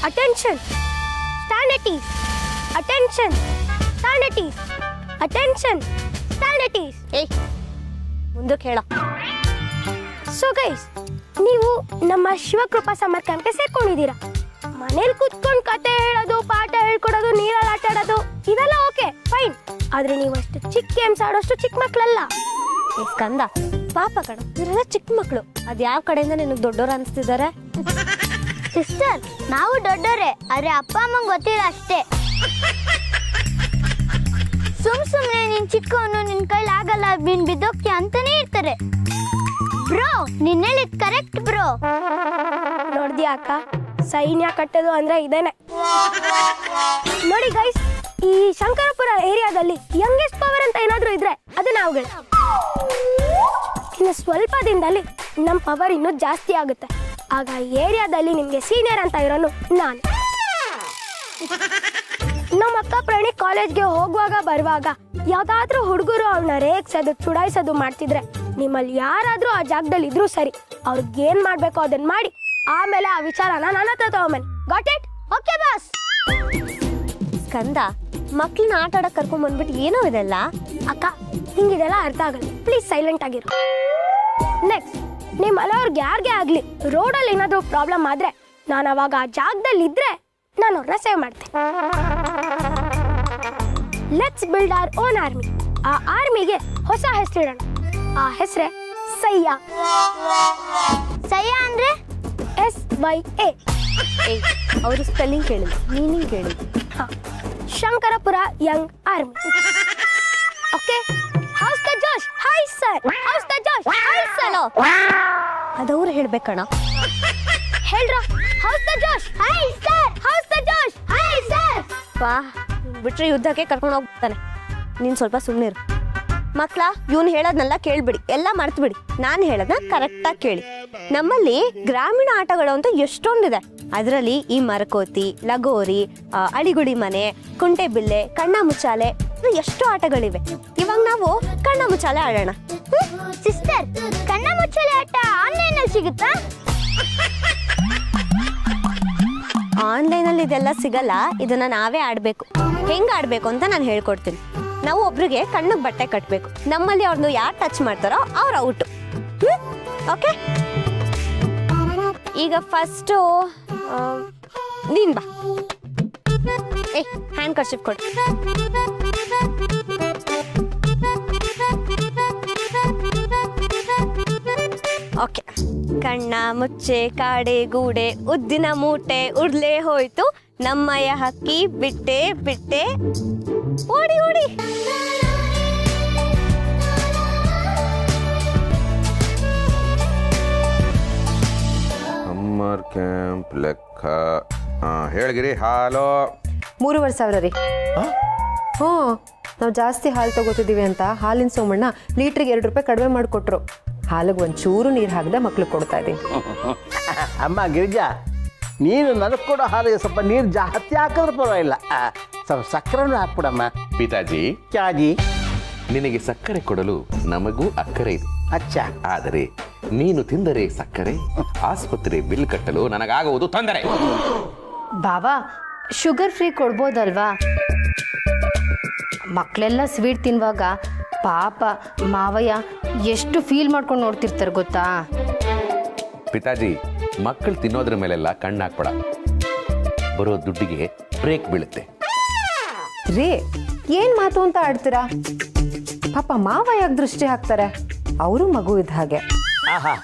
Attention. Stand at ease. Attention. Stand at ease. Attention. Stand at ease. ಏಯ್ ಮುಂದಕ್ಕೆ ಹೇಳ. So guys, ನೀವು ನಮ್ಮ ಶಿವಕೃಪಾ ಸಮರ್ ಕ್ಯಾಂಪ್ಗೆ ಸೇರ್ಕೊಂಡಿದ್ದೀರಾ. ಮನೇಲಿ ಕೂತ್ಕೊಂಡು ಕತೆ ಹೇಳೋದು, ಪಾಠ ಹೇಳ್ಕೊಡೋದು, ನೀರಲ್ಲಿ ಆಟ ಆಡೋದು ಇವೆಲ್ಲ ಓಕೆ ಫೈನ್. ಆದ್ರೆ ನೀವು ಅಷ್ಟು ಚಿಕ್ಕ ಗೇಮ್ಸ್ ಆಡೋಷ್ಟು ಚಿಕ್ಕ ಮಕ್ಕಳಲ್ಲ. ಏ ಸ್ಕಂದ, ಪಾಪ ಕಣ, ಇವರೆಲ್ಲ ಚಿಕ್ಕ ಮಕ್ಕಳು. ಅದ್ ಯಾವ ಕಡೆಯಿಂದ ನಿನಗೆ ದೊಡ್ಡೋರು ಅನಿಸ್ತಿದ್ದಾರೆ? ಸಿಸ್ಟರ್, ನಾವು ದೊಡ್ಡೋರೆ, ಆದ್ರೆ ಅಪ್ಪ ಅಮ್ಮಂಗೆ ಗೊತ್ತಿಲ್ಲ ಅಷ್ಟೇ. ಸುಮ್ನೆ ನಿನ್ ಚಿಕ್ಕವನು ನಿನ್ ಕೈಲಿ ಆಗಲ್ಲ, ನೀನ್ ಬಿದ್ದೋಗ್ತೀಯ ಅಂತಾನೆ ಇರ್ತಾರೆ. ಬ್ರೋ, ನೀನ್ ಹೇಳಿದ್ ಕರೆಕ್ಟ್ ಬ್ರೋ. ನೋಡ್ದ್ಯಾ ಅಕ್ಕ, ಸೈನ್ಯ ಕಟ್ಟೋದು ಅಂದ್ರೆ ಇದೇನೆ. ನೋಡಿ ಗೈಸ್, ಈ ಶಂಕರಪುರ ಏರಿಯಾದಲ್ಲಿ ಯಂಗೆಸ್ಟ್ ಪವರ್ ಅಂತ ಏನಾದ್ರೂ ಇದ್ರೆ ಅದು ನಾವುಗಳು. ಇನ್ನು ಸ್ವಲ್ಪ ದಿನದಲ್ಲಿ ನಮ್ಮ ಪವರ್ ಇನ್ನೂ ಜಾಸ್ತಿ ಆಗುತ್ತೆ. ಆಗ ಏರಿಯಾದಲ್ಲಿ ನಿಮ್ಗೆ ಸೀನಿಯರ್ ಅಂತ ಇರೋನು ನಾನು. ನಮ್ಮ ಅಕ್ಕ ಪ್ರಾಣಿ ಕಾಲೇಜ್ಗೆ ಹೋಗುವಾಗ ಬರುವಾಗ ಯಾವ್ದಾದ್ರೂ ಹುಡುಗರು ಅವಳನ್ನ ರೇಗ್ಸೋದು, ಚುಡಾಯಿಸೋದು ಮಾಡ್ತಿದ್ರೆ ನಿಮ್ಮಲ್ಲಿ ಯಾರಾದ್ರೂ ಆ ಜಾಗದಲ್ಲಿ ಇದ್ರೂ ಸರಿ, ಅವ್ರಿಗೆ ಏನ್ ಮಾಡ್ಬೇಕು ಅದನ್ನ ಮಾಡಿ ಆಮೇಲೆ ಆ ವಿಚಾರನ ನನ್ನ ಹತ್ರ ತಗೊಂಬನ್ನಿ. Got it? Okay boss. Skanda, ಮಕ್ಳನ್ನ ಆಟ ಆಡಕ್ ಕರ್ಕೊಂಡ್ ಬಂದ್ಬಿಟ್ಟು ಏನೋ ಇದೆಲ್ಲ. ಅಕ್ಕ, ಹಿಂಗಿದೆಲ್ಲ ಅರ್ಥ ಆಗಲ್ಲ, ಪ್ಲೀಸ್ ಸೈಲೆಂಟ್ ಆಗಿರು. ನೆಕ್ಸ್ಟ್, ನಿಮ್ಮ ಮನೆಯವ್ರಿಗೆ ಯಾರಿಗೆ ಆಗ್ಲಿ ರೋಡಲ್ಲಿ ಏನಾದ್ರೂ ಪ್ರಾಬ್ಲಮ್ ಆದ್ರೆ ನಾನು ಅವಾಗ ಆ ಜಾಗದಲ್ಲಿ ಇದ್ರೆ ನಾನು ಅವ್ರನ್ನ ಸೇವ್ ಮಾಡ್ತೇನೆ. Let's build our own army. ಆ ಆರ್ಮಿಗೆ ಹೊಸ ಹೆಸರಿಡೋಣ. ಆ ಹೆಸರೇ ಸಯ್ಯ. ಸಯ್ಯ ಅಂದ್ರೆ SYA. ಅವರು ಸ್ಪೆಲ್ಲಿಂಗ್ ಕೇಳಿದ್ರು, ಮೀನಿಂಗ್ ಕೇಳಿದ್ರು. Shankarapura young army. Okay, how's the ಜೋಶ್? Hi sir. ಹೌಸ್ ದ ಜೋಶ್? Hi sir. ಅದವ್ರು ಹೇಳ್ಬೇಕಣ. ಹೇಳ್ರ, ಹೌಸ್ ದ ಜೋಶ್? Hi sir. ಹೌಸ್ ದ ಜೋಶ್? Hi sir. ಬಾ, ಬಿಟ್ರೆ ಯುದ್ಧಕ್ಕೆ ಕರ್ಕೊಂಡು ಹೋಗ್ತಾನೆ. ನೀನ್ ಸ್ವಲ್ಪ ಸುಮ್ಮನೆ ಇರು. ಮಕ್ಳ, ಇವ್ನು ಹೇಳೋದ್ನೆಲ್ಲ ಕೇಳ್ಬಿಡಿ, ಎಲ್ಲ ಮರ್ತು ಬಿಡಿ. ನಾನು ಹೇಳೋದನ್ನ ಕರೆಕ್ಟಾಗಿ ಕೇಳಿ. ನಮ್ಮಲ್ಲಿ ಗ್ರಾಮೀಣ ಆಟಗಳು ಅಂತ ಎಷ್ಟೊಂದಿದೆ. ಅದರಲ್ಲಿ ಈ ಮರಕೋತಿ, ಲಗೋರಿ, ಅಳಿಗುಡಿ ಮನೆ, ಕುಂಟೆಬಿಲ್ಲೆ, ಕಣ್ಣ ಮುಚ್ಚಾಲೆ, ಎಷ್ಟೋ ಆಟಗಳಿವೆ. ಇವಾಗ ನಾವು ಕಣ್ಣ ಮುಚ್ಚಾಲೆ ಆಡೋಣ. ಸಿಸ್ಟರ್, ಕಣ್ಣ ಮುಚ್ಚಾಲೆ ಆಟ ಆನ್ಲೈನ್ ಅಲ್ಲಿ ಸಿಗುತ್ತಾ? ಆನ್ಲೈನ್ ಅಲ್ಲಿ ಇದೆಲ್ಲ ಸಿಗಲ್ಲ, ಇದನ್ನ ನಾವೇ ಆಡ್ಬೇಕು. ಹೆಂಗ್ ಆಡ್ಬೇಕು ಅಂತ ನಾನು ಹೇಳ್ಕೊಡ್ತೀನಿ. ನಾವು ಒಬ್ರಿಗೆ ಕಣ್ಣಿಗೆ ಬಟ್ಟೆ ಕಟ್ಟಬೇಕು. ನಮ್ಮಲ್ಲಿ ಅವ್ರನ್ನ ಯಾರು ಟಚ್ ಮಾಡ್ತಾರೋ ಅವ್ರು ಔಟು. ಓಕೆ, ಈಗ ಫಸ್ಟು ನೀನ್ ಬಾ. ಏಯ್, ಹ್ಯಾಂಡ್ ಕರ್ಚಿಪ್ ಕೊಡು. ಓಕೆ, ಕಣ್ಣ ಮುಚ್ಚೆ ಕಾಡೆ ಗೂಡೆ ಉದ್ದಿನ ಮೂಟೆ ಉರ್ಲೆ ಹೋಯ್ತು ನಮ್ಮಯ್ಯ ಹಕ್ಕಿ ಬಿಟ್ಟೆ ಬಿಟ್ಟೆ ಓಡಿ ಓಡಿ. ಸಮ್ಮರ್ ಕ್ಯಾಂಪ್ ಲೆಕ್ಕ ಹೇಳಿಗಿರಿ. ಹಾಲೋ 3,500 ರೀ. ಹ್ಞೂ, ನಾವು ಜಾಸ್ತಿ ಹಾಲು ತಗೋತಿದ್ದೀವಿ ಅಂತ ಹಾಲಿನ ಸೋಮಣ್ಣ ಲೀಟ್ರಿಗೆ 2 ರೂಪಾಯಿ ಕಡಿಮೆ ಮಾಡಿಕೊಟ್ರು. ಹಾಲಿಗೆ ಒಂಚೂರು ನೀರು ಹಾಕದೆ ಮಕ್ಳಿಗೆ ಕೊಡ್ತಾ ಇದ್ದೀನಿ. ಅಮ್ಮ ಗಿರಿಜಾ, ನೀನು ನನಗೆ ಕೊಡೋ ಹಾಲಿಗೆ ಸ್ವಲ್ಪ ನೀರು ಜಾಸ್ತಿ ಹಾಕಿದ್ರೆ ಪರವಾಗಿಲ್ಲ, ಸ್ವಲ್ಪ ಸಕ್ಕರೆನೂ ಹಾಕ್ಬಿಡಮ್ಮ. ಪಿತಾಜಿ, ಕ್ಯಾಜಿ, ನಿನಗೆ ಸಕ್ಕರೆ ಕೊಡಲು ನಮಗೂ ಅಕ್ಕರೆ ಇದೆ. ಅಚ್ಚ, ಆದರೆ ನೀನು ತಿಂದರೆ ಸಕ್ಕರೆ, ಆಸ್ಪತ್ರೆ ಬಿಲ್ ಕಟ್ಟಲು ನನಗಾಗುವುದು ತೊಂದರೆ. ಬಾಬಾ, ಶುಗರ್ ಫ್ರೀ ಕೊಡ್ಬೋದಲ್ವಾ? ಮಕ್ಕಳೆಲ್ಲ ಸ್ವೀಟ್ ತಿನ್ನುವಾಗ ಪಾಪ ಮಾವಯ್ಯ ಎಷ್ಟು ಫೀಲ್ ಮಾಡ್ಕೊಂಡು ನೋಡ್ತಿರ್ತಾರೆ ಗೊತ್ತಾ? ಪಿತಾಜಿ, ಮಕ್ಕಳು ತಿನ್ನೋದ್ರ ಮೇಲೆಲ್ಲ ಕಣ್ಣು ಹಾಕ್ಬೇಡ. ಬರೋ ದುಡ್ಡಿಗೆ ಬ್ರೇಕ್ ಬೀಳುತ್ತೆ. ರೇ, ಏನ್ ಮಾತು ಅಂತ ಆಡ್ತೀರಾ? ಪಾಪ ಮಾವ ಯಾಕೆ ದೃಷ್ಟಿ ಹಾಕ್ತಾರೆ? ಅವರು ಮಗು ಇದ್ದ ಹಾಗೆ. ಆಹಾ,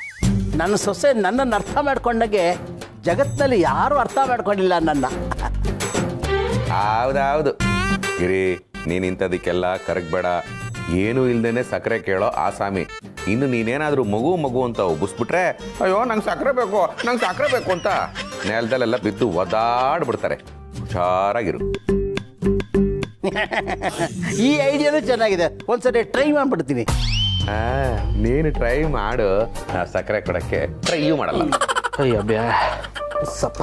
ನನ್ನ ಸೊಸೆ ನನ್ನನ್ನು ಅರ್ಥ ಮಾಡ್ಕೊಂಡಾಗೆ ಜಗತ್ತಿನಲ್ಲಿ ಯಾರು ಅರ್ಥ ಮಾಡ್ಕೊಂಡಿಲ್ಲ ನನ್ನ. ಹೌದೌದು ಗಿರಿ, ನೀನು ಇಂಥದಕ್ಕೆಲ್ಲ ಕರಗಬೇಡ. ಏನೂ ಇಲ್ದೇನೆ ಸಕ್ಕರೆ ಕೇಳೋ ಆಸಾಮಿ. ಇನ್ನು ನೀನೇನಾದರೂ ಮಗು ಮಗು ಅಂತ ಉಬ್ಬಿಸ್ಬಿಟ್ರೆ, ಅಯ್ಯೋ ನಂಗೆ ಸಕ್ಕರೆ ಬೇಕು, ನಂಗೆ ಸಕ್ಕರೆ ಬೇಕು ಅಂತ ನೆಲದಲ್ಲೆಲ್ಲ ಬಿದ್ದು ಒದಾಡ್ಬಿಡ್ತಾರೆ. ಹುಷಾರಾಗಿರು. ಈ ಐಡಿಯಾನು ಚೆನ್ನಾಗಿದೆ, ಒಂದ್ಸರಿ ಟ್ರೈ ಮಾಡ್ಬಿಡ್ತೀನಿ. ನೀನು ಟ್ರೈ ಮಾಡು, ಸಕ್ಕರೆ ಕೊಡಕ್ಕೆ ಟ್ರೈಯೂ ಮಾಡಲ್ಲ. ಅಯ್ಯೋ ಬ್ಯಾ ಸಪ್ಪ.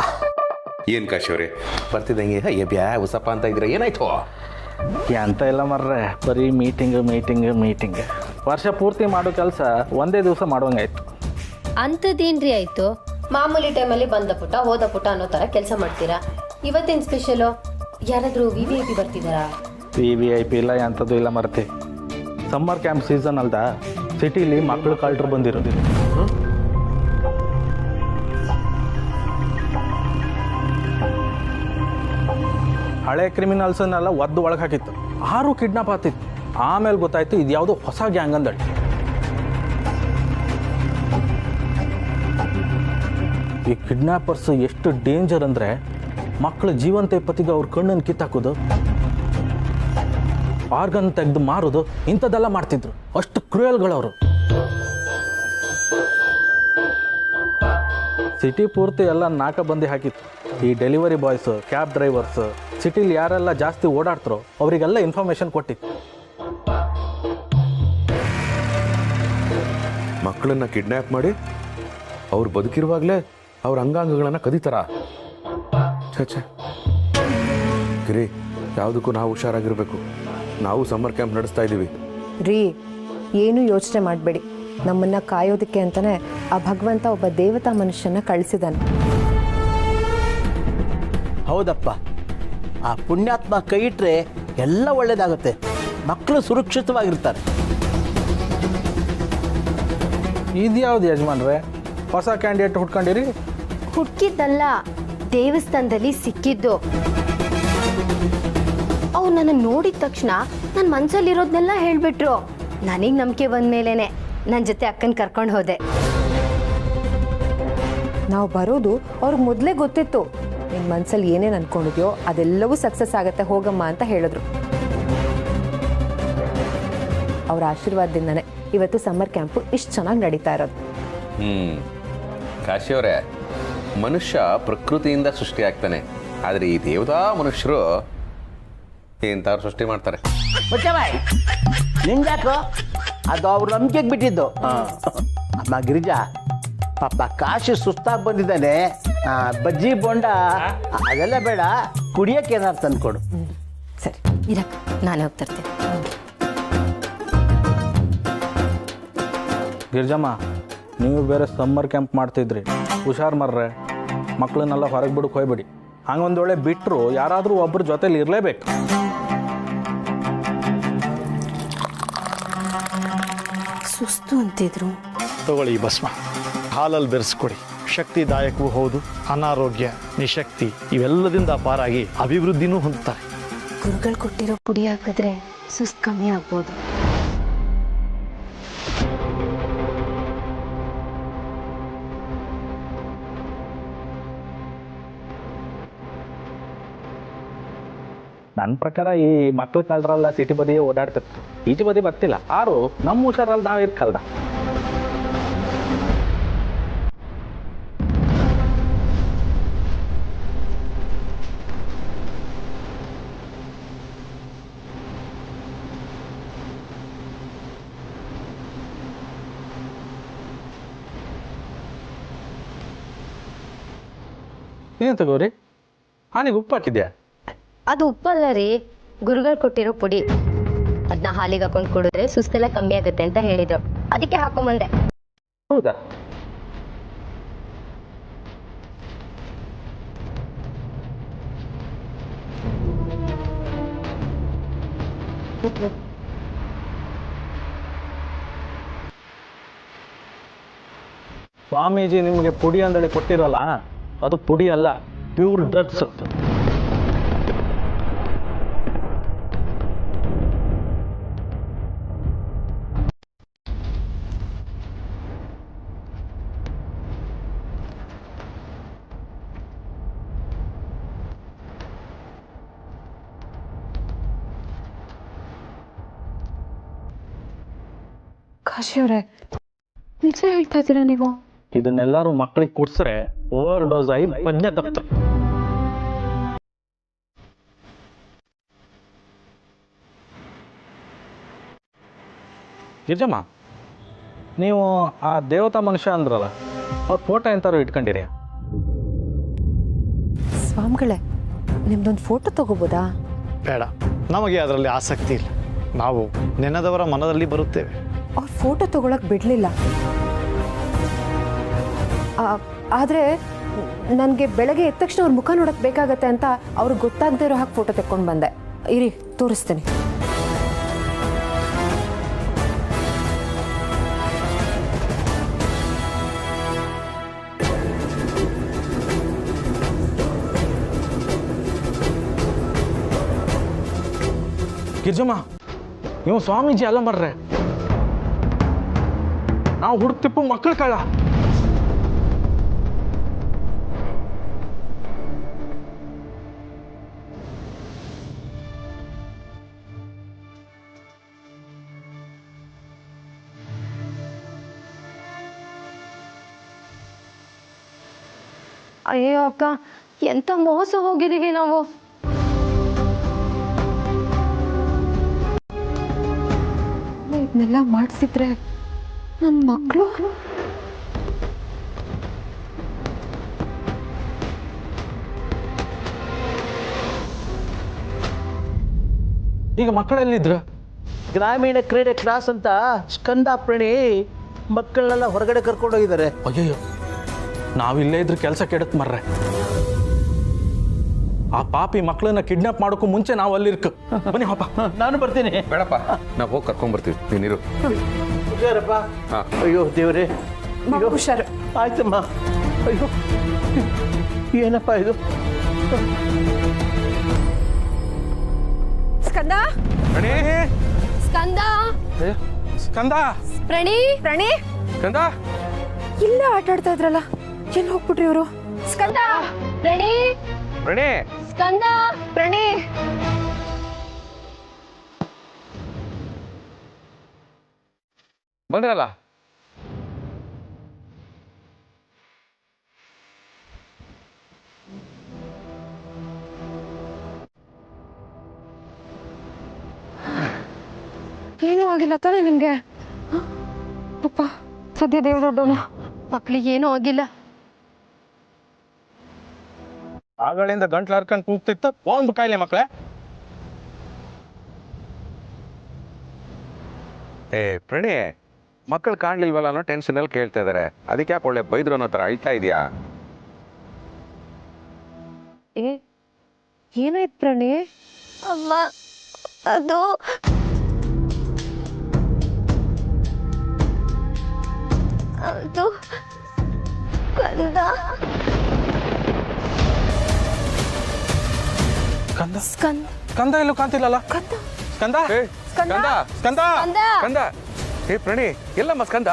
ಏನು ಕಾಶಿವ್ರೆ, ಬರ್ತಿದ್ದಂಗೆ ಅಯ್ಯ ಬ್ಯಾ ಉಸಪ್ಪ ಅಂತ ಇದ್ರೆ ಏನಾಯ್ತು? ಅಂತ ಇಲ್ಲ ಮರ್ರೆ, ಬರೀ ಮೀಟಿಂಗ್ ಮೀಟಿಂಗ್ ಮೀಟಿಂಗ್. ವರ್ಷ ಪೂರ್ತಿ ಮಾಡೋ ಕೆಲಸ ಒಂದೇ ದಿವಸ ಮಾಡೋಂಗಾಯ್ತು. ಅಂಥದ್ದೇನ್ರಿ ಆಯ್ತು? ಮಾಮೂಲಿ ಟೈಮಲ್ಲಿ ಬಂದ ಪುಟ ಹೋದ ಪುಟ ಅನ್ನೋ ಥರ ಕೆಲಸ ಮಾಡ್ತೀರಾ. ಇವತ್ತಿನ ಸ್ಪೆಷಲು ಯಾರಾದರೂ VIP ಬರ್ತಿದ್ದಾರಾ? VIP ಇಲ್ಲ ಅಂಥದ್ದು ಇಲ್ಲ ಮರ್ತಿ. ಸಮ್ಮರ್ ಕ್ಯಾಂಪ್ ಸೀಸನ್ ಅಲ್ದ, ಸಿಟಿಲಿ ಮಕ್ಕಳು ಕಳ್ರು ಬಂದಿರೋದು. ಹಳೆ ಕ್ರಿಮಿನಲ್ಸನ್ನೆಲ್ಲ ಒದ್ದು ಒಳಗೆ ಹಾಕಿತ್ತು. 6 ಕಿಡ್ನಾಪ್ ಆಗ್ತಿತ್ತು. ಆಮೇಲೆ ಗೊತ್ತಾಯ್ತು ಇದು ಯಾವುದೋ ಹೊಸ ಗ್ಯಾಂಗ್ ಅಂದಳಿ. ಈ ಕಿಡ್ನಾಪರ್ಸ್ ಎಷ್ಟು ಡೇಂಜರ್ ಅಂದರೆ ಮಕ್ಕಳ ಜೀವಂತ ಪತಿಗೆ ಅವ್ರ ಕಣ್ಣನ್ನು ಕಿತ್ತಾಕೋದು, ಆರ್ಗನ್ ತೆಗೆದು ಮಾರೋದು, ಇಂಥದ್ದೆಲ್ಲ ಮಾಡ್ತಿದ್ರು. ಅಷ್ಟು ಕ್ರೂಯಲ್ಗಳವರು. ಸಿಟಿ ಪೂರ್ತಿ ಎಲ್ಲ ನಾಕಬಂದಿ ಹಾಕಿತ್ತು. ಈ ಡೆಲಿವರಿ ಬಾಯ್ಸು, ಕ್ಯಾಬ್ ಡ್ರೈವರ್ಸು, ಸಿಟಿಲಿ ಯಾರೆಲ್ಲ ಜಾಸ್ತಿ ಓಡಾಡ್ತಾರೋ ಅವರಿಗೆಲ್ಲ ಇನ್ಫಾರ್ಮೇಶನ್ ಕೊಟ್ಟಿತ್ತು. ಮಕ್ಕಳನ್ನ ಕಿಡ್ನ್ಯಾಪ್ ಮಾಡಿ ಅವ್ರು ಬದುಕಿರುವಾಗಲೇ ಅವ್ರ ಅಂಗಾಂಗಗಳನ್ನು ಕದೀತಾರ. ಛೇ ಗಿರಿ, ಯಾವುದಕ್ಕೂ ನಾವು ಹುಷಾರಾಗಿರ್ಬೇಕು. ನಾವು ಸಮ್ಮರ್ ಕ್ಯಾಂಪ್ ನಡೆಸ್ತಾ ಇದ್ದೀವಿ ರೀ. ಏನು ಯೋಚನೆ ಮಾಡಬೇಡಿ, ನಮ್ಮನ್ನ ಕಾಯೋದಕ್ಕೆ ಅಂತಾನೆ ಆ ಭಗವಂತ ಒಬ್ಬ ದೇವತಾ ಮನುಷ್ಯನ ಕಳಿಸಿದಾನೆ. ಹೌದಪ್ಪ, ಆ ಪುಣ್ಯಾತ್ಮ ಕೈ ಇಟ್ಟರೆ ಎಲ್ಲ ಒಳ್ಳೇದಾಗುತ್ತೆ. ಮಕ್ಕಳು ಸುರಕ್ಷಿತವಾಗಿರ್ತಾರೆ. ಇದ್ಯಾವ್ದು ಯಜಮಾನ್ರೆ, ಹೊಸ ಕ್ಯಾಂಡಿಡೇಟ್ ಹುಡ್ಕೊಂಡಿರಿ? ಹುಡುಕಿದ್ದಲ್ಲ, ದೇವಸ್ಥಾನದಲ್ಲಿ ಸಿಕ್ಕಿದ್ದು. ಅವ್ರು ನನ್ನ ನೋಡಿದ ತಕ್ಷಣ ನನ್ನ ಮನಸ್ಸಲ್ಲಿರೋದನ್ನೆಲ್ಲ ಹೇಳ್ಬಿಟ್ರು. ನನಗೆ ನಂಬಿಕೆ ಬಂದ ಮೇಲೇನೆ ನನ್ನ ಜೊತೆ ಅಕ್ಕನ ಕರ್ಕೊಂಡು ಹೋದೆ. ನಾವು ಬರೋದು ಅವ್ರಿಗೆ ಮೊದಲೇ ಗೊತ್ತಿತ್ತು. ನಿನ್ನ ಮನಸ್ಸಲ್ಲಿ ಏನೇನು ಅನ್ಕೊಂಡಿದ್ಯೋ ಅದೆಲ್ಲವೂ ಸಕ್ಸಸ್ ಆಗತ್ತೆ, ಹೋಗಮ್ಮ ಅಂತ ಹೇಳಿದ್ರು. ಅವ್ರ ಆಶೀರ್ವಾದದಿಂದನೇ ಇವತ್ತು ಸಮ್ಮರ್ ಕ್ಯಾಂಪು ಇಷ್ಟು ಚೆನ್ನಾಗಿ ನಡೀತಾ ಇರೋದು. ಕಾಶಿಯವರೇ, ಮನುಷ್ಯ ಪ್ರಕೃತಿಯಿಂದ ಸೃಷ್ಟಿ ಆಗ್ತಾನೆ, ಆದರೆ ಈ ದೇವತಾ ಮನುಷ್ಯರು ಇಂಥವ್ರು ಸೃಷ್ಟಿ ಮಾಡ್ತಾರೆ. ನಿಂಗ್ಯಾಕೋ ಅದು ಅವ್ರ ನಂಬಿಕೆಗೆ ಬಿಟ್ಟಿದ್ದು. ಅಮ್ಮ ಗಿರಿಜಾ, ಪಾಪ ಕಾಶಿ ಸುಸ್ತಾಗಿ ಬಂದಿದ್ದಾನೆ. ಬಜ್ಜಿ ಬೋಂಡ ಅದೆಲ್ಲ ಬೇಡ, ಕುಡಿಯಕ್ಕೆ ಏನಾರು ತಂದ್ಕೊಡು. ಸರಿ ಇರಕ್ಕ, ನಾನೇ ಹೋಗ್ತಿರ್ತೇನೆ. ಗಿರ್ಜಮ್ಮ, ನೀವು ಬೇರೆ ಸಮ್ಮರ್ ಕ್ಯಾಂಪ್ ಮಾಡ್ತಿದ್ರಿ, ಹುಷಾರು ಮರ್ರೆ. ಮಕ್ಕಳನ್ನೆಲ್ಲ ಹೊರಗೆ ಬಿಡಕ್ಕೆ ಹೋಗ್ಬೇಡಿ. ಹಂಗೊಂದು ವೇಳೆ ಬಿಟ್ಟರು ಯಾರಾದರೂ ಒಬ್ಬರ ಜೊತೆಲಿ ಇರಲೇಬೇಕು. ಸುಸ್ತು ಅಂತಿದ್ರು. ತಗೊಳ್ಳಿ ಈ ಭಸ್ಮ, ಹಾಲಲ್ಲಿ ಬೆರೆಸ್ಕೊಡಿ. ಶಕ್ತಿದಾಯಕವೂ ಹೌದು, ಅನಾರೋಗ್ಯ, ನಿಶಕ್ತಿ ಇವೆಲ್ಲದಿಂದ ಪಾರಾಗಿ ಅಭಿವೃದ್ಧಿನೂ ಹೊಂದುತ್ತಾರೆ. ಗುರುಗಳು ಕೊಟ್ಟಿರೋ ಪುಡಿ ಹಾಕಿದ್ರೆ ಸುಸ್ತು ಕಮ್ಮಿ ಆಗ್ಬೋದು. ನನ್ನ ಪ್ರಕಾರ ಈ ಮಕ್ಕಳ ಕಳ್ರಲ್ಲ ಸಿಟಿ ಬದಿ ಓಡಾಡ್ತಿತ್ತು, ಈಚೆ ಬದಿ ಬರ್ತಿಲ್ಲ. ಆರು ನಮ್ಮ ಹುಷಾರಲ್ಲಿ ನಾವು ಇರ್ಕಲ್ದ. ಏನು ತಗೋರಿ, ಹಾನಿಗೆ ಉಪ್ಪು ಹಾಕಿದ್ಯಾ? ಅದು ಉಪ್ಪಲ್ಲ ರೀ, ಗುರುಗಳು ಕೊಟ್ಟಿರೋ ಪುಡಿ. ಅದನ್ನ ಹಾಲಿಗೆ ಹಾಕೊಂಡು ಕುಡಿದ್ರೆ ಸುಸ್ತೆಲ್ಲ ಕಮ್ಮಿ ಆಗುತ್ತೆ ಅಂತ ಹೇಳಿದ್ರು, ಅದಕ್ಕೆ ಹಾಕೊಂಬಂದೆ. ಹೌದಾ? ಸ್ವಾಮೀಜಿ ನಿಮಗೆ ಪುಡಿ ಅಂದೇಳಿ ಕೊಟ್ಟಿರಲ್ಲ, ಅದು ಪುಡಿ ಅಲ್ಲ, ಪ್ಯೂರ್ ಡ್ರಗ್ಸ್. ಕಾಶಿಯವರೇ, ನಿಜ ಹೇಳ್ತಾ ಇದ್ದೀರಾ ನೀವು? ಇದನ್ನೆಲ್ಲರೂ ಮಕ್ಕಳಿಗೆ ಕೊಡ್ಸ್ರೆ ಓವರ್ ಡೋಸ್ ಆಗಿ ಪಂಜ ತಪ್ತಾರೆ. ಗಿರ್ಜಮ್ಮ, ನೀವು ಆ ದೇವತಾ ಮನುಷ್ಯ ಅಂದ್ರಲ್ಲ, ಅವ್ರ ಫೋಟೋ ಎಂತಾರು ಇಟ್ಕೊಂಡಿರಿ? ಸ್ವಾಮಿಗಳೇ, ನಿಮ್ದೊಂದು ಫೋಟೋ ತಗೋಬೋದಾ? ಬೇಡ, ನಮಗೆ ಅದರಲ್ಲಿ ಆಸಕ್ತಿ ಇಲ್ಲ. ನಾವು ನೆನೆದವರ ಮನದಲ್ಲಿ ಬರುತ್ತೇವೆ. ಅವ್ರ ಫೋಟೋ ತಗೊಳಕ್ ಬಿಡ್ಲಿಲ್ಲ. ಆದರೆ ನನಗೆ ಬೆಳಗ್ಗೆ ಎದ್ದ ತಕ್ಷಣ ಅವ್ರ ಮುಖ ನೋಡೋಕ್ಕೆ ಬೇಕಾಗತ್ತೆ ಅಂತ ಅವ್ರಿಗೆ ಗೊತ್ತಾಗದೇ ಇರೋ ಹಾಗೆ ಫೋಟೋ ತೆಕ್ಕೊಂಡು ಬಂದೆ. ಇರಿ ತೋರಿಸ್ತೀನಿ. ಗಿರ್ಜಮ್ಮ, ನೀವು ಸ್ವಾಮೀಜಿ ಅಲ್ಲ ಮರ್ರೆ, ನಾವು ಹುಡುಕ್ತಿಪ್ಪು ಮಕ್ಕಳ ಕಳ್ಳ. ಅಯ್ಯೋ ಅಕ್ಕ, ಎಂತ ಮೋಸ ಹೋಗಿದೀವಿ ನಾವು. ಇದನ್ನೆಲ್ಲ ಮಾಡಿಸಿದ್ರೆ ನನ್ನ ಮಕ್ಕಳು ಈಗ ಮಕ್ಕಳೆಲ್ಲಿದ್ರು? ಗ್ರಾಮೀಣ ಕ್ರೀಡೆ ಕ್ಲಾಸ್ ಅಂತ ಸ್ಕಂದಾಪ್ರಣಿ ಮಕ್ಕಳನ್ನೆಲ್ಲ ಹೊರಗಡೆ ಕರ್ಕೊಂಡೋಗಿದ್ದಾರೆ. ಅಯ್ಯಯ್ಯೋ, ನಾವಿಲ್ಲೇ ಇದ್ರೆ ಕೆಲಸ ಕೆಡತ್ ಮರ್ರೆ. ಆ ಪಾಪಿ ಮಕ್ಕಳನ್ನ ಕಿಡ್ನಾಪ್ ಮಾಡೋಕ್ಕೂ ಮುಂಚೆ ನಾವು ಅಲ್ಲಿರ್ಕ. ಬನ್ನಿ ಪಾಪ. ನಾನು ಬರ್ತೀನಿ. ಬೇಡಪ್ಪ, ನಾವು ಹೋಗಿ ಕರ್ಕೊಂಡ್ಬರ್ತೀವಿ, ನೀನಿರು. ಹುಷಾರಪ್ಪ. ಹಾ. ಅಯ್ಯೋ ದೇವ್ರೆ, ಹುಷಾರು. ಆಯ್ತಮ್ಮ. ಅಯ್ಯೋ ಏನಪ್ಪ ಇದು? ಸ್ಕಂದ, ಸ್ಕಂದ, ಸ್ಕಂದ, ಪ್ರಣಿ, ಸ್ಕಂದ, ಇಲ್ಲೇ ಆಟ ಆಡ್ತಾ ಇದ್ರಲ್ಲ, ಎಲ್ಲಿ ಹೋಗ್ಬಿಟ್ರಿ ಇವರು? ಸ್ಕಂದ, ಪ್ರಣಿ, ಪ್ರಣೇ, ಸ್ಕಂದ, ಪ್ರಣಿ. ಬಂದ್ರಲ್ಲ. ಏನೂ ಆಗಿಲ್ಲ ತಾನೇ ನಿಮ್ಗೆ? ಅಪ್ಪ, ಸದ್ಯ ದೇವ್ರ ದೊಡ್ಡವನು. ಮಕ್ಳಿಗೆ ಏನೂ ಆಗಿಲ್ಲ. ಆಗಳಿಂದ ಗಂಟ್ಲು ಹರ್ಕೊಂಡು ಕೂಗ್ತಿತ್ತ ಒಂದು ಕಾಯಿಲೆ ಮಕ್ಕಳೇ. ಪ್ರಣೇ, ಮಕ್ಕಳು ಕಾಣ್ಲಿಲ್ವಲ್ಲ ಅನ್ನೋ ಟೆನ್ಷನಲ್ಲಿ ಕೇಳ್ತಾ ಇದಾರೆ. ಅದಕ್ಕೆ ಯಾಕೆ ಒಳ್ಳೆ ಬೈದ್ರು ಅನ್ನೋ ಥರ ಅಳ್ತಾ ಇದೆಯಾ? ಏನಾಯ್ತು ಪ್ರಣಿ? ಅಮ್ಮ, ಅದು ಕಂದ. ಕಂದ, ಕಂದ ಎಲ್ಲೂ ಕಾಣ್ತಿಲ್ಲಲ್ಲ? ಸ್ಕಂದ, ಸ್ಕಂದ, ಸ್ಕಂದ, ಸ್ಕಂದ. ಪ್ರಣಿ, ಎಲ್ಲಮ್ಮ ಸ್ಕಂದ?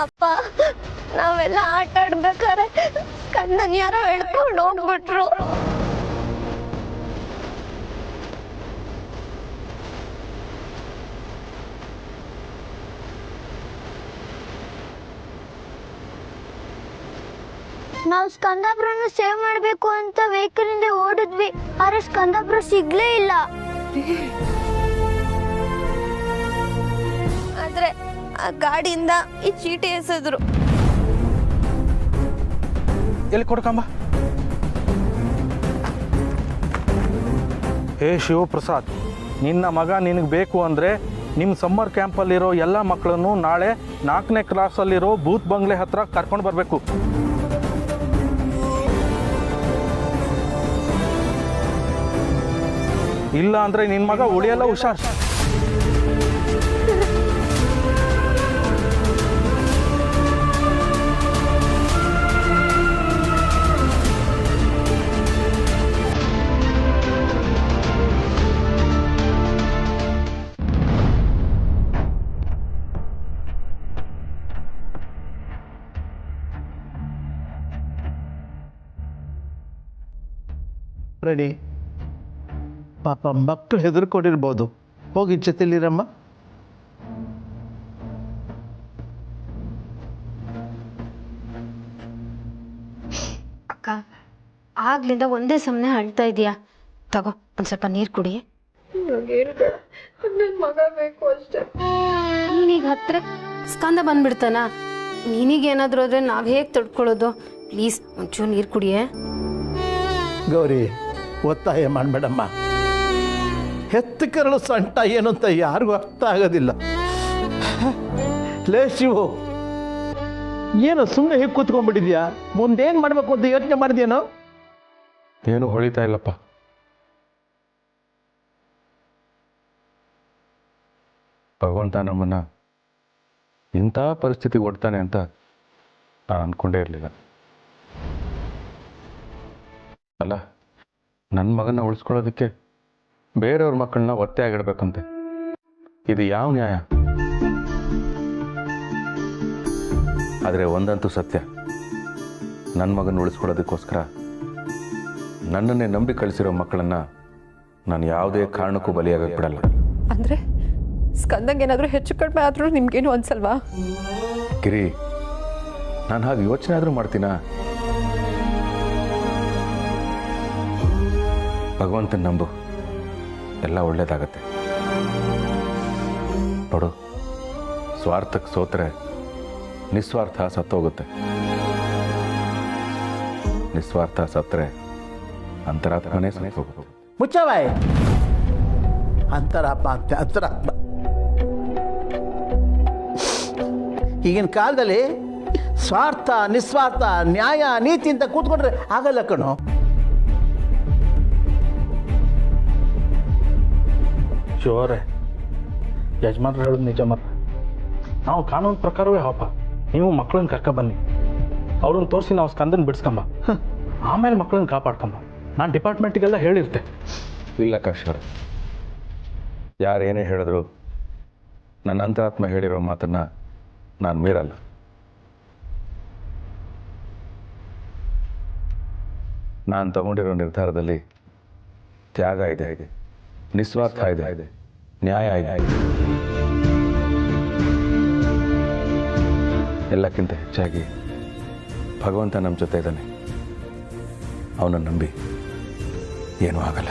ಅಪ್ಪ, ನಾವೆಲ್ಲ ಆಟ ಆಡ್ಬೇಕಾರೆ ಕಂದನ್ ಯಾರೋ ಹೇಳ್ಕೊಂಡು ಹೋಗ್ಬಿಟ್ರು. ನಾವು ಸ್ಕಂದಾಪುರನ ಸೇವ್ ಮಾಡ್ಬೇಕು ಅಂತ ವೆಹಿಕಲ್ ಇಂದ ಓಡಿದ್ವಿ, ಆದ್ರೆ ಸ್ಕಂದಾಪುರ ಸಿಗ್ಲೇ ಇಲ್ಲ. ಆದ್ರೆ ಆ ಗಾಡಿಯಿಂದ ಈ ಚೀಟಿ ಎಸೆದ್ರು. ಎಲ್ಲಿ ಕೊಡ್ಕಂಬ? ಹೇ ಶಿವಪ್ರಸಾದ್, ನಿನ್ನ ಮಗ ನಿನಗೆ ಬೇಕು ಅಂದರೆ ನಿಮ್ಮ ಸಮ್ಮರ್ ಕ್ಯಾಂಪಲ್ಲಿರೋ ಎಲ್ಲ ಮಕ್ಕಳನ್ನು ನಾಳೆ 4ನೇ ಕ್ಲಾಸಲ್ಲಿರೋ ಬೂತ್ ಬಂಗ್ಲೆ ಹತ್ರ ಕರ್ಕೊಂಡು ಬರಬೇಕು. ಇಲ್ಲ ಅಂದರೆ ನಿನ್ನ ಮಗ ಉಳಿಯಲ್ಲ, ಹುಷಾರ್. ರೆಡಿ. ಪಾಪ ಮಕ್ಕಳು ಹೆದರ್ಕೊಂಡಿರ್ಬೋದು. ಹೋಗಿ ಜೊತೆಲಿರಮ್ಮ. ಅಕ್ಕ, ಆಗ್ಲಿಂದ ಒಂದೇ ಸಮನೆ ಅಳ್ತಾ ಇದೀಯಾ. ತಗೋ, ಒಂದ್ ಸ್ವಲ್ಪ ನೀರು ಕುಡಿ. ನೀನೀಗ ಹತ್ರ ಸ್ಕಂದ ಬಂದ್ಬಿಡ್ತಾನ. ನೀನೀಗೇನಾದ್ರೂ ಆದ್ರೆ ನಾವ್ ಹೇಗ್ ತಡ್ಕೊಳ್ಳೋದು? ಪ್ಲೀಸ್ ಒಂಚೂರು ನೀರು ಕುಡಿಯೇ. ಗೌರಿ, ಒತ್ತಾಯ ಮಾಡಬೇಡಮ್ಮ. ಹೆತ್ತ ಕರಳು ಸಂಟ ಏನು ಅಂತ ಯಾರಿಗೂ ಅರ್ಥ ಆಗೋದಿಲ್ಲ. ಲೇ ಶಿವು, ಏನು ಸುಮ್ಮನೆ ಹೇಗೆ ಕೂತ್ಕೊಂಡ್ಬಿಟ್ಟಿದ್ಯಾ? ಮುಂದೇನು ಮಾಡಬೇಕು ಅಂತ ಯೋಚನೆ ಮಾಡಿದ್ಯೇನೋ? ಏನು ಹೊಳಿತಾ ಇಲ್ಲಪ್ಪ. ಭಗವಂತ ನಮ್ಮನ್ನ ಇಂಥ ಪರಿಸ್ಥಿತಿಗೆ ಒಡ್ತಾನೆ ಅಂತ ನಾನು ಅಂದ್ಕೊಂಡೇ ಇರಲಿಲ್ಲ. ಅಲ್ಲ, ನನ್ನ ಮಗನ ಉಳಿಸ್ಕೊಳ್ಳೋದಕ್ಕೆ ಬೇರೆಯವ್ರ ಮಕ್ಕಳನ್ನ ಒತ್ತೆ ಆಗಿಡ್ಬೇಕಂತೆ. ಇದು ಯಾವ ನ್ಯಾಯ? ಆದರೆ ಒಂದಂತೂ ಸತ್ಯ, ನನ್ನ ಮಗನ ಉಳಿಸ್ಕೊಳ್ಳೋದಕ್ಕೋಸ್ಕರ ನನ್ನನ್ನೇ ನಂಬಿ ಕಳಿಸಿರೋ ಮಕ್ಕಳನ್ನ ನಾನು ಯಾವುದೇ ಕಾರಣಕ್ಕೂ ಬಲಿಯಾಗಕ್ಕೆ ಬಿಡಲ್ಲ. ಅಂದ್ರೆ ಸ್ಕಂದಂಗೆ ಏನಾದರೂ ಹೆಚ್ಚು ಕಡಿಮೆ ಆದರೂ ನಿಮ್ಗೇನು ಅನ್ಸಲ್ವಾ? ಗಿರಿ, ನಾನು ಹಾಗೆ ಯೋಚನೆ ಆದರೂ ಮಾಡ್ತೀನಾ? ಭಗವಂತನ ನಂಬು, ಎಲ್ಲ ಒಳ್ಳೇದಾಗತ್ತೆ. ನೋಡು, ಸ್ವಾರ್ಥಕ್ಕೆ ಸೋತ್ರೆ ನಿಸ್ವಾರ್ಥ ಸತ್ತೋಗುತ್ತೆ, ನಿಸ್ವಾರ್ಥ ಸತ್ತರೆ ಅಂತರಾತ್ಮನೇ ಸತ್ತೋಗುತ್ತೆ. ಮುಚ್ಚವಾಯ್, ಅಂತರಾತ್ಮ ಅಂತೆ, ಅಂತರಾತ್ಮ. ಈಗಿನ ಕಾಲದಲ್ಲಿ ಸ್ವಾರ್ಥ, ನಿಸ್ವಾರ್ಥ, ನ್ಯಾಯ, ನೀತಿ ಅಂತ ಕೂತ್ಕೊಂಡ್ರೆ ಆಗಲ್ಲ ಕಣೋ. ಶಿವರೇ, ಯಜಮಾನ್ರು ಹೇಳೋದು ನಿಜ. ಮಾತ್ರ ನಾವು ಕಾನೂನು ಪ್ರಕಾರವೇ ಹಾಪ. ನೀವು ಮಕ್ಕಳನ್ನ ಕರ್ಕ ಬನ್ನಿ, ಅವ್ರನ್ನ ತೋರಿಸಿ ನಾವು ಸ್ಕಂದನ್ ಬಿಡಿಸ್ಕೊಂಬ, ಆಮೇಲೆ ಮಕ್ಕಳನ್ನ ಕಾಪಾಡ್ಕೊಂಬ. ನಾನು ಡಿಪಾರ್ಟ್ಮೆಂಟಿಗೆಲ್ಲ ಹೇಳಿರ್ತೆ. ಇಲ್ಲ ಕಾಶ್ವರ, ಯಾರೇನೇ ಹೇಳಿದ್ರು ನನ್ನ ಅಂತರಾತ್ಮ ಹೇಳಿರೋ ಮಾತನ್ನ ನಾನು ಮೀರಲ್ಲ. ನಾನು ತಗೊಂಡಿರೋ ನಿರ್ಧಾರದಲ್ಲಿ ತ್ಯಾಗ ಇದೆ, ನಿಸ್ವಾರ್ಥ ಇದೆ, ನ್ಯಾಯ ಇದೆ. ಎಲ್ಲಕ್ಕಿಂತ ಹೆಚ್ಚಾಗಿ ಭಗವಂತ ನಮ್ಮ ಜೊತೆ ಇದ್ದಾನೆ. ಅವನನ್ನು ನಂಬಿ ಏನೂ ಆಗಲ್ಲ.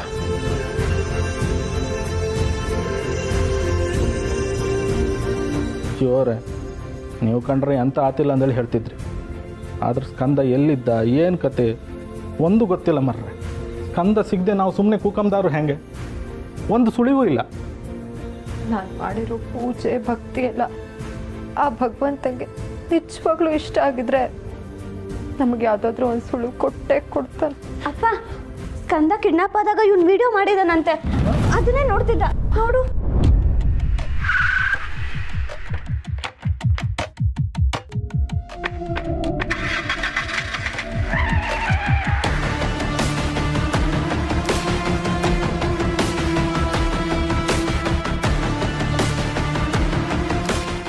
ಶಿವರೇ, ನೀವು ಕಂಡ್ರೆ ಎಂತ ಆತಿಲ್ಲ ಅಂದೇಳಿ ಹೇಳ್ತಿದ್ರಿ. ಆದ್ರೆ ಸ್ಕಂದ ಎಲ್ಲಿದ್ದ, ಏನು ಕತೆ ಒಂದು ಗೊತ್ತಿಲ್ಲ ಮರ್ರೆ. ಸ್ಕಂದ ಸಿಗದೆ ನಾವು ಸುಮ್ಮನೆ ಕೂಕಂದಾರು ಹೆಂಗೆ? ಒಂದು ಸುಳಿವೂ ಇಲ್ಲ. ನಾನು ಮಾಡಿರೋ ಪೂಜೆ ಭಕ್ತಿ ಎಲ್ಲ ಆ ಭಗವಂತಂಗೆ ನಿಜವಾಗ್ಲೂ ಇಷ್ಟ ಆಗಿದ್ರೆ ನಮಗೆ ಯಾವುದಾದ್ರೂ ಒಂದು ಸುಳಿವು ಕೊಟ್ಟೆ ಕೊಡ್ತಾನೆ. ಅಪ್ಪ, ಸ್ಕಂದ ಕಿಡ್ನಾಪ್ ಆದಾಗ ಇವ್ನು ವಿಡಿಯೋ ಮಾಡಿದಾನಂತೆ, ಅದನ್ನೇ ನೋಡ್ತಿದ್ದ. ನೋಡು.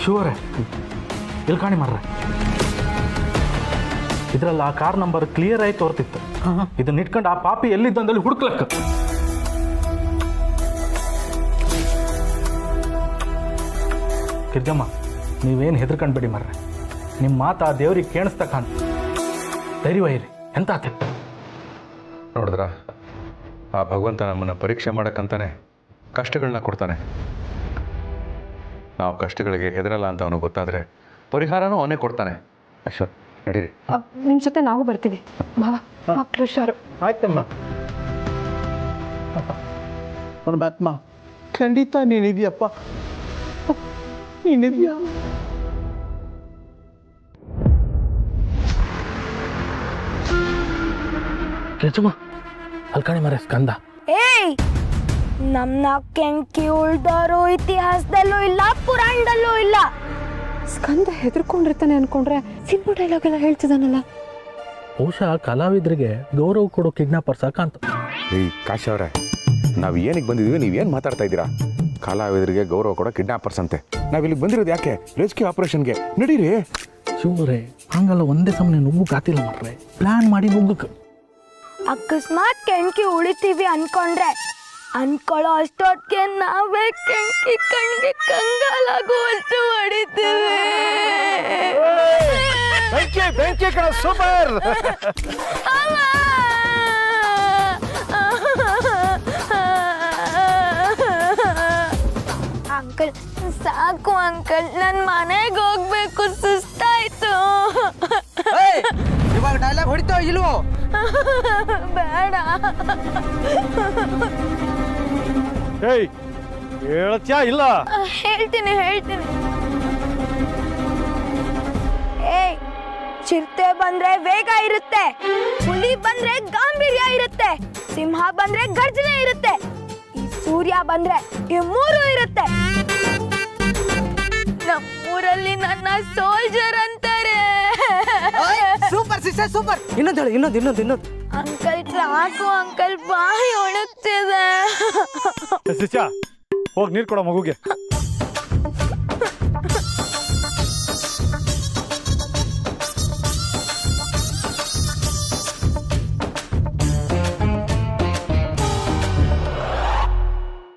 ಶಿವರೇ, ಇಲ್ಲಿ ಕಾಣಿ ಮರ್ರೆ, ಇದ್ರಲ್ಲಿ ಆ ಕಾರ್ ನಂಬರ್ ಕ್ಲಿಯರ್ ಆಗಿ ತೋರ್ತಿತ್ತು. ಇದನ್ನ ಇಟ್ಕೊಂಡು ಆ ಪಾಪಿ ಎಲ್ಲಿದ್ದಂದಲ್ಲಿ ಹುಡುಕ್ಲಕ್ಕ. ಕಿರ್ಜಮ್ಮ, ನೀವೇನು ಹೆದರ್ಕೊಂಡ್ಬೇಡಿ ಮರ್ರೆ. ನಿಮ್ಮ ಮಾತು ಆ ದೇವ್ರಿಗೆ ಕೇಳಿಸ್ತಾ ಕಾಣ್. ಧೈರ್ಯವೈರಿ, ಎಂತ ಆತ ನೋಡಿದ್ರ? ಆ ಭಗವಂತ ನಮ್ಮನ್ನು ಪರೀಕ್ಷೆ ಮಾಡಕ್ಕಂತಾನೆ ಕಷ್ಟಗಳನ್ನ ಕೊಡ್ತಾನೆ. ನಾವು ಕಷ್ಟಗಳಿಗೆ ಹೆದರಲ್ಲ ಅಂತ ಅವನು ಗೊತ್ತಾದರೆ ಪರಿಹಾರನೂ ಅವನೇ ಕೊಡ್ತಾನೆ. ಅಶ್ವಥ್, ನಡೀರಿ. ನಿಮ್ಮ ಜೊತೆ ನಾವು ಬರ್ತೀವಿ. ಮಕ್ಕಳು ಹುಷಾರು. ಆಯ್ತಮ್ಮ. ಪರಮಾತ್ಮ, ಖಂಡಿತ ನೀನಿದೆಯಪ್ಪ, ನೀನಿದೆಯಾ? ಕೆಂಚಮ್ಮ, ಅಲ್ಲಿ ಕಾಣಿ ಮರೆ ಸ್ಕಂದ. ಏಯ್, ನಮ್ನ ಕೆಂಕಿ ಉಳ್ದೋರು ಇತಿಹಾಸದಲ್ಲೂ ಇಲ್ಲ, ಪುರಾಣದಲ್ಲೂ ಇಲ್ಲ. ಸ್ಕಂದ ಹೆದರ್ಕೊಂಡಿರ್ತಾನೆ ಅನ್ಕೊಂಡ್ರೆ ಸಿನಿಮಾ ಡೈಲಾಗ್ ಎಲ್ಲ ಹೇಳ್ತಿದ್ದಾನಲ್ಲ. ಬಹುಶಃ ಕಲಾವಿದರಿಗೆ ಗೌರವ ಕೊಡೋ ಕಿಡ್ನಾಪರ್ಸ್ ಕಾಂತ. ಈ ಕಾಶ್ ಅವರೇ, ನಾವು ಏನಕ್ಕೆ ಬಂದಿದ್ದೀವಿ, ನೀವೇನು ಮಾತಾಡ್ತಾ ಇದ್ದೀರಾ? ಕಲಾವಿದರಿಗೆ ಗೌರವ ಕೊಡೋ ಕಿಡ್ನಾಪರ್ಸ್ ಅಂತೆ. ನಾವು ಇಲ್ಲಿಗೆ ಬಂದಿರೋದು ಯಾಕೆ? ರೆಸ್ಕ್ಯೂ ಆಪರೇಷನ್ಗೆ. ನಡೀರಿ. ಶಿವರೇ, ಹಂಗಲ್ಲ ಒಂದೇ ಸಮನೆ ನುಗ್ಗಕ್ಕೆ ಆತಿಲ್ಲ ಮರ್ರೆ. ಪ್ಲಾನ್ ಮಾಡಿ ನುಗ್ಗಕ್ಕೆ. ಅಕಸ್ಮಾತ್ ಕೆಂಕಿ ಉಳಿತೀವಿ ಅನ್ಕೊಂಡ್ರೆ ಅನ್ಕೊಳ್ಳೋ ಅಷ್ಟೊತ್ತಿಗೆ ನಾವೇ ಕೆಂಕಿ ಕಣ್ಗೆ ಕಂಗಾಲಾಗೋ ಅಷ್ಟು ಹೊಡಿತೀವಿ. ಬೆಂಕಿ ಕಣ, ಸೂಪರ್. ಅಂಕಲ್, ಸಾಕು ಅಂಕಲ್, ನನ್ ಮನೆಗೆ ಹೋಗ್ಬೇಕು, ಸುಸ್ತಾಯ್ತು. ಇವಾಗ ಡೈಲಾಗ್ ಹೊಡಿತೋ ಇಲ್ವೋ? ಬೇಡ. ಏಯ್, ಹೇಳ್ತ್ಯಾ ಇಲ್ಲ? ಹೇಳ್ತೀನಿ. ಏಯ್, ಚಿರತೆ ಬಂದ್ರೆ ವೇಗ ಇರುತ್ತೆ, ಹುಲಿ ಬಂದ್ರೆ ಗಾಂಭೀರ್ಯ ಇರುತ್ತೆ, ಸಿಂಹ ಬಂದ್ರೆ ಗರ್ಜನೆ ಇರುತ್ತೆ, ಈ ಸೂರ್ಯ ಬಂದ್ರೆ ಈ ಮೂರು ಇರುತ್ತೆ. ನಮ್ಮೂರಲ್ಲಿ ನನ್ನ ಸೋಲ್ಜರ್ ಅಂತಾರೆ. Super sister super. ಇನ್ನೊಂದು ಅಂಕಲ್ ಸಾಕು ಅಂಕಲ್, ಬಾಯಿ ಒಣಗ್ತಿದೆ. ಶಿಷ್ಯ ಹೋಗಿ ನೀರು ಕೊಡೋ ಮಗುಗೆ.